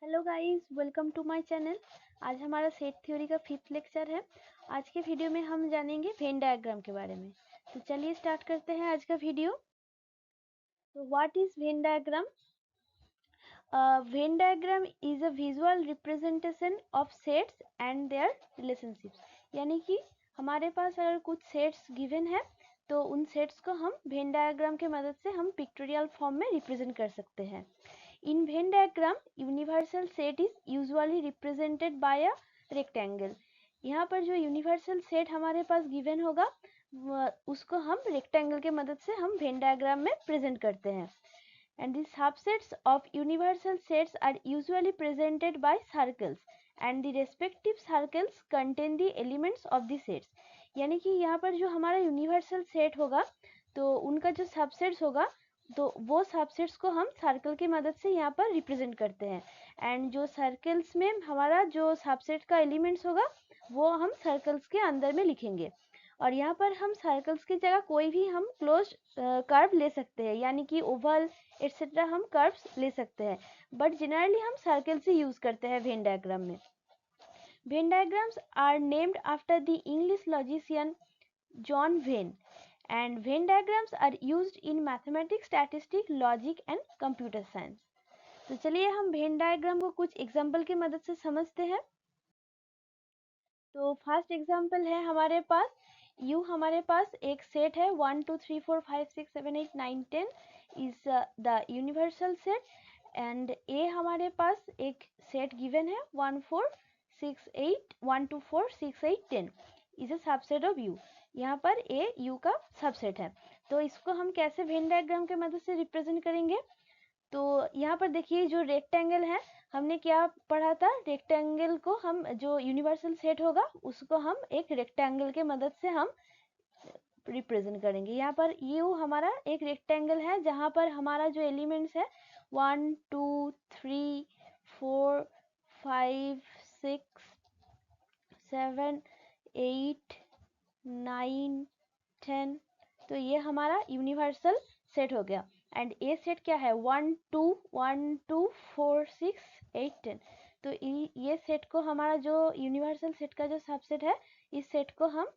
Hello guys, welcome to my channel. आज हमारा set theory का 5th लेक्चर है। आज के वीडियो में हम जानेंगे वेन डायग्राम के बारे में। तो चलिए स्टार्ट करते हैं आज का वीडियो। तो what is Venn diagram? Venn diagram is a visual representation of sets and there relationships. यानी कि हमारे पास अगर कुछ सेट्स गिवन है तो उन सेट्स को हम वेन डायग्राम के मदद से हम पिक्टोरियल फॉर्म में रिप्रेजेंट कर सकते हैं। In Venn diagram, universal set is usually represented by a rectangle. यहाँ पर जो यूनिवर्सल सेट हमारे पास गिवन होगा उसको हम रेक्टेंगल के मदद से हम वेन डायग्राम में प्रेजेंट करते हैं। And the subsets of universal sets are usually presented by circles and the respective circles contain the elements of the sets. यानी कि यहाँ पर जो हमारा यूनिवर्सल सेट होगा तो उनका जो सबसेट्स होगा तो वो सबसेट्स को हम सर्कल की मदद से यहाँ पर रिप्रेजेंट करते हैं। एंड जो सर्कल्स में हमारा जो सबसेट का एलिमेंट्स होगा वो हम सर्कल्स के अंदर में लिखेंगे। और यहाँ पर हम सर्कल्स की जगह कोई भी हम क्लोज कर्व ले सकते हैं, यानी कि ओवल एटसेट्रा हम कर्व्स ले सकते हैं, बट जनरली हम सर्कल से यूज करते हैं वेन डायग्राम में। Venn diagrams are named after the English logician John Venn and Venn diagrams are used in mathematics, statistics, logic and computer science. तो चलिए हम वेन डायग्राम को कुछ एग्जांपल की मदद से समझते हैं। तो फर्स्ट एग्जांपल है हमारे पास हमारे पास एक सेट है 1 2 3 4 5 6 7 8 9 10 is the universal set. And a हमारे पास एक सेट गिवन है 1 4 6 8 1 2 4 6 8 10 is a subset of you. यहाँ पर ए यू का सबसेट है। तो इसको हम कैसे वेन डायग्राम के मदद से रिप्रेजेंट करेंगे? तो यहाँ पर देखिए जो रेक्टेंगल है, हमने क्या पढ़ा था, रेक्टेंगल को हम जो यूनिवर्सल सेट होगा उसको हम एक रेक्टेंगल के मदद से हम रिप्रेजेंट करेंगे। यहाँ पर यू हमारा एक रेक्टेंगल है जहाँ पर हमारा जो एलिमेंट्स है 1 2 3 4 5 6 7 8 9 10। तो ये हमारा यूनिवर्सल सेट हो गया। एंड ए सेट क्या है 1 2 1 2 4 6 8 10। तो ये सेट को हमारा जो यूनिवर्सल सेट का जो सबसेट है, इस सेट को हम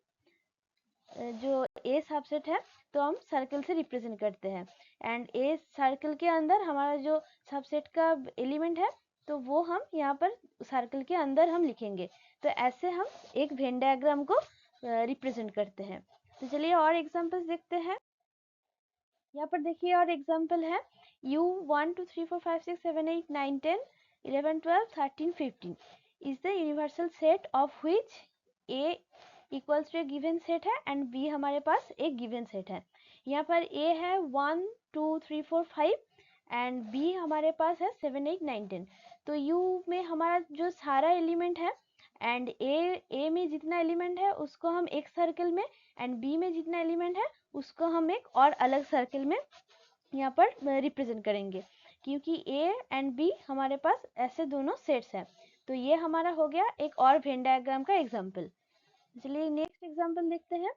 जो ए सबसेट है तो हम सर्कल से रिप्रेजेंट करते हैं। एंड ए सर्कल के अंदर हमारा जो सबसेट का एलिमेंट है तो वो हम यहाँ पर सर्कल के अंदर हम लिखेंगे। तो ऐसे हम एक वेन डायग्राम को रिप्रेजेंट करते हैं। तो चलिए और एग्जांपल्स देखते हैं। यहाँ पर देखिए और एग्जांपल है u 1 2 3 4 5 6 7 8 9 10 11 12 13 15 is the universal set of which a equals to a given set है and b हमारे पास एक given set है। यहाँ पर a है 1 2 3 4 5 एंड b हमारे पास है 7 8 9 10। तो u में हमारा जो सारा एलिमेंट है एंड ए में जितना एलिमेंट है उसको हम एक सर्कल में एंड बी में जितना एलिमेंट है उसको हम एक और अलग सर्कल में यहाँ पर रिप्रेजेंट करेंगे, क्योंकि ए एंड बी हमारे पास ऐसे दोनों सेट्स हैं। तो ये हमारा हो गया एक और वेन डायग्राम का एग्जाम्पल। चलिए नेक्स्ट एग्जाम्पल देखते हैं।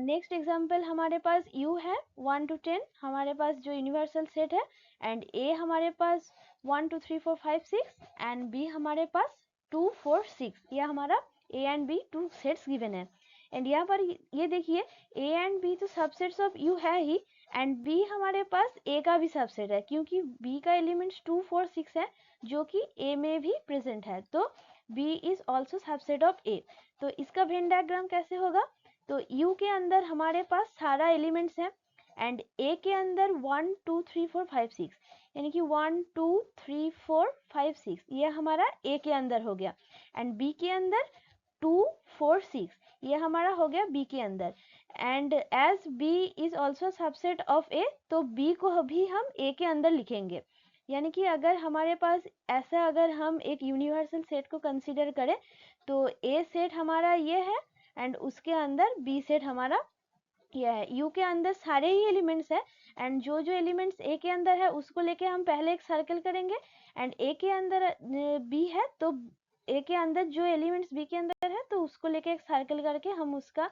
नेक्स्ट एग्जाम्पल हमारे पास u है 1 to 10 हमारे पास जो यूनिवर्सल सेट है एंड a हमारे पास 1 2 3 4 5 6 एंड b हमारे पास 2 4 6। यह हमारा a and b two sets given है। एंड यहाँ पर ये देखिए a एंड b तो सबसेट्स ऑफ u है ही एंड b हमारे पास a का भी सबसेट है, क्योंकि b का एलिमेंट्स 2 4 6 है जो कि a में भी प्रेजेंट है। तो b is also subset of a। तो इसका वेन डायग्राम कैसे होगा? तो u के अंदर हमारे पास सारा एलिमेंट्स है एंड a के अंदर 1 2 3 4 5 6, यानी कि 1 2 3 4 5 6 ये हमारा a के अंदर हो गया। एंड b के अंदर 2 4 6 ये हमारा हो गया b के अंदर। And as b is also subset of a तो b को भी हम a के अंदर लिखेंगे। यानी कि अगर हमारे पास ऐसा अगर हम एक यूनिवर्सल सेट को कंसीडर करें तो a सेट हमारा ये है एंड उसके अंदर बी सेट हमारा यह है। यू के अंदर सारे ही एलिमेंट्स है एंड जो जो एलिमेंट्स ए के अंदर है उसको लेके हम पहले एक सर्कल करेंगे एंड ए के अंदर बी है तो ए के अंदर जो एलिमेंट्स बी के अंदर है तो उसको लेके एक सर्कल करके हम उसका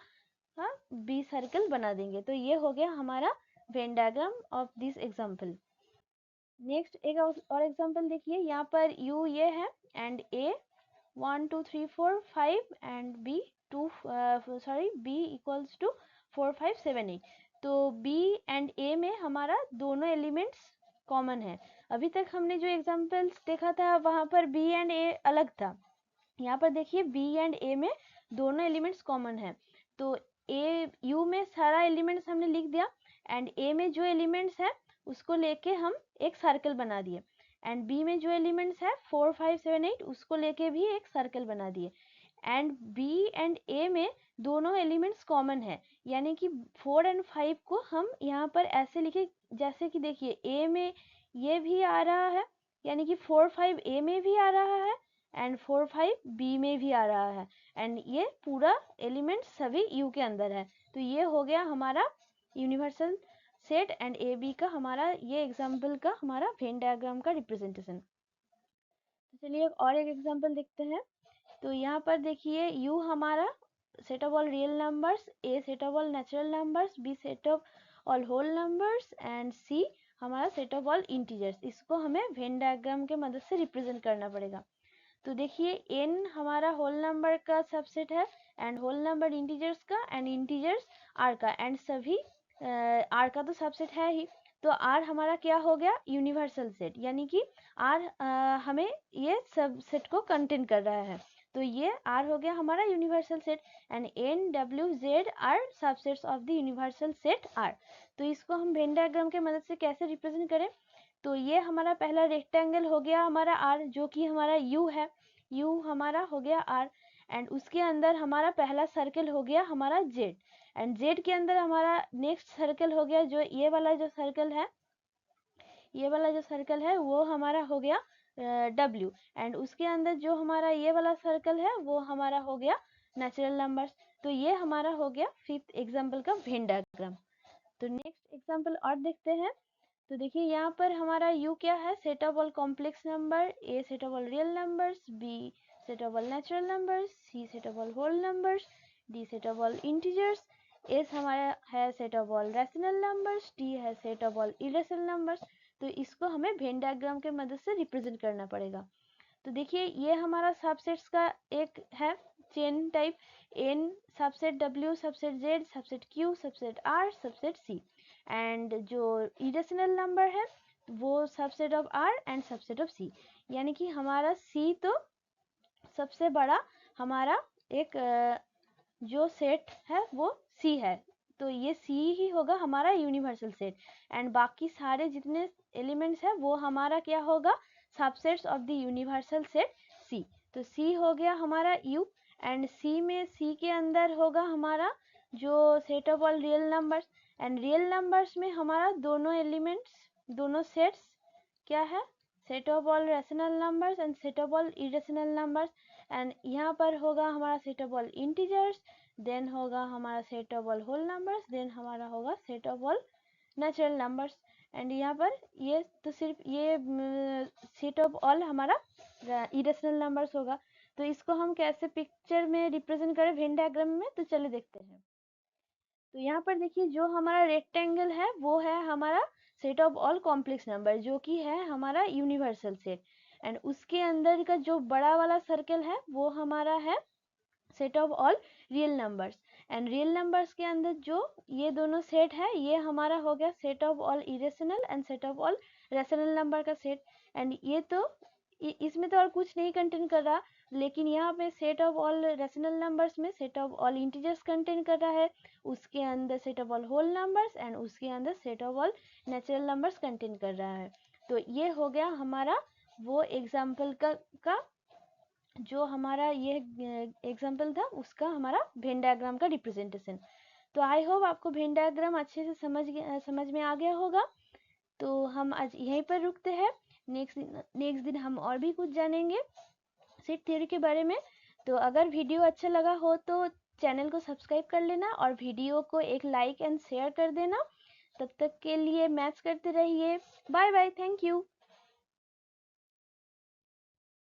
बी सर्कल बना देंगे। तो ये हो गया हमारा Venn diagram of this example. Next एक और एग्जांपल देखिए, यहाँ पर u ये है and a 1 2 3 4 5 and b 2 b equals to 4 5 7 8। तो b एंड a में हमारा दोनों एलिमेंट्स कॉमन है। अभी तक हमने जो एग्जांपल्स देखा था वहां पर b एंड a अलग था, यहाँ पर देखिए b एंड a में दोनों एलिमेंट्स कॉमन है। तो u में सारा एलिमेंट्स हमने लिख दिया एंड a में जो एलिमेंट्स है उसको लेके हम एक सर्कल बना दिए, एंड b में जो एलिमेंट्स है 4 5 7 8 उसको लेके भी एक सर्कल बना दिए। एंड b एंड a में दोनों एलिमेंट्स कॉमन है, यानी कि 4 एंड 5 को हम यहाँ पर ऐसे लिखे, जैसे कि देखिए a में ये भी आ रहा है, यानी कि 4 5 a में भी आ रहा है एंड 4 5 b में भी आ रहा है, एंड ये पूरा एलिमेंट सभी u के अंदर है। तो ये हो गया हमारा universal set and A B का हमारा ये एग्जाम्पल का हमारा वेन डायग्राम का रिप्रेजेंटेशन। तो चलिए और एक एग्जाम्पल देखते हैं। तो यहाँ पर देखिए u हमारा set of all real numbers, a set of all natural numbers, b set of all whole numbers and c हमारा सेट ऑफ ऑल इंटीजर्स। इसको हमें वेन डायग्राम के मदद से रिप्रेजेंट करना पड़ेगा। तो देखिए n हमारा होल नंबर का सबसेट है एंड होल नंबर इंटीजर्स का एंड इंटीजर्स r का, एंड सभी r का तो सबसेट है ही। तो r हमारा क्या हो गया, यूनिवर्सल सेट, यानी कि r हमें ये सबसेट को कंटेन कर रहा है। तो ये r हो गया हमारा universal set and n w z are subsets of the universal set r। तो इसको हम वेन डायग्राम के मदद से कैसे रिप्रेजेंट करें। तो ये हमारा पहला रेक्टेंगल हो गया हमारा r, जो कि हमारा u है, u हमारा हो गया r एंड उसके अंदर हमारा पहला सर्कल हो गया हमारा z एंड z के अंदर हमारा नेक्स्ट सर्कल हो गया जो ये वाला जो सर्कल है, ये वाला जो सर्कल है वो हमारा हो गया w एंड उसके अंदर जो हमारा ये वाला सर्कल है वो हमारा हो गया नेचुरल नंबर्स। तो ये हमारा हो गया फिफ्थ एग्जाम्पल का वेन डायग्राम। तो नेक्स्ट एग्जाम्पल और देखते हैं। तो देखिए यहाँ पर हमारा u क्या है, set of all complex number, a set of all real numbers, b set of all natural numbers, c set of all whole numbers, d set of all integers, s हमारा है set of all rational numbers, t है set of all irrational numbers. तो इसको हमें Venn diagram के मदद से represent करना पड़ेगा। तो देखिए ये हमारा सबसेट्स का एक है chain type, n subset w subset z subset q subset r subset c, and जो इरेशनल नंबर है वो subset of r and subset of c, यानी कि हमारा c तो सबसे बड़ा हमारा एक जो सेट है वो c है। तो ये c ही होगा हमारा यूनिवर्सल सेट एंड बाकी सारे जितने एलिमेंट्स है वो हमारा क्या होगा, subsets of the universal set c। तो c हो गया हमारा u एंड c में c के अंदर होगा हमारा जो set of all real numbers and real numbers में हमारा दोनों एलिमेंट्स दोनों सेट्स क्या है, set of all rational numbers and set of all irrational numbers, and यहाँ पर होगा हमारा set of all integers, then होगा हमारा set of all whole numbers, then हमारा होगा set of all natural numbers. And यहाँ पर ये तो सिर्फ ये सेट ऑफ ऑल हमारा इरेशनल नंबर्स होगा। तो इसको हम कैसे पिक्चर में रिप्रेजेंट करें वेन डायग्राम में, तो चलिए देखते हैं। तो यहाँ पर देखिए जो हमारा रेक्टेंगल है वो है हमारा set of all complex number, जो कि है हमारा यूनिवर्सल सेट, एंड उसके अंदर का जो बड़ा वाला सर्कल है वो हमारा है set of all real numbers, and real numbers के अंदर जो ये दोनों सेट है ये हमारा हो गया set of all irrational and set of all rational number का सेट। एंड ये तो इसमें तो और कुछ नहीं कंटेन कर रहा, लेकिन यहाँ पे set of all rational numbers में set of all integers contain कर रहा है, उसके अंदर set of all whole numbers and उसके अंदर set of all natural numbers contain कर रहा है। तो ये हो गया हमारा वो एग्जाम्पल का जो हमारा ये एग्जाम्पल था उसका हमारा वेन डायग्राम का रिप्रेजेंटेशन। तो आई होप आपको वेन डायग्राम अच्छे से समझ में आ गया होगा। तो हम आज यहीं पर रुकते हैं, नेक्स्ट दिन हम और भी कुछ जानेंगे सेट थ्योरी के बारे में। तो अगर वीडियो अच्छा लगा हो तो चैनल को सब्सक्राइब कर लेना और वीडियो को एक लाइक एंड शेयर कर देना। तब तक के लिए मैथ्स करते रहिए। Bye bye, thank you.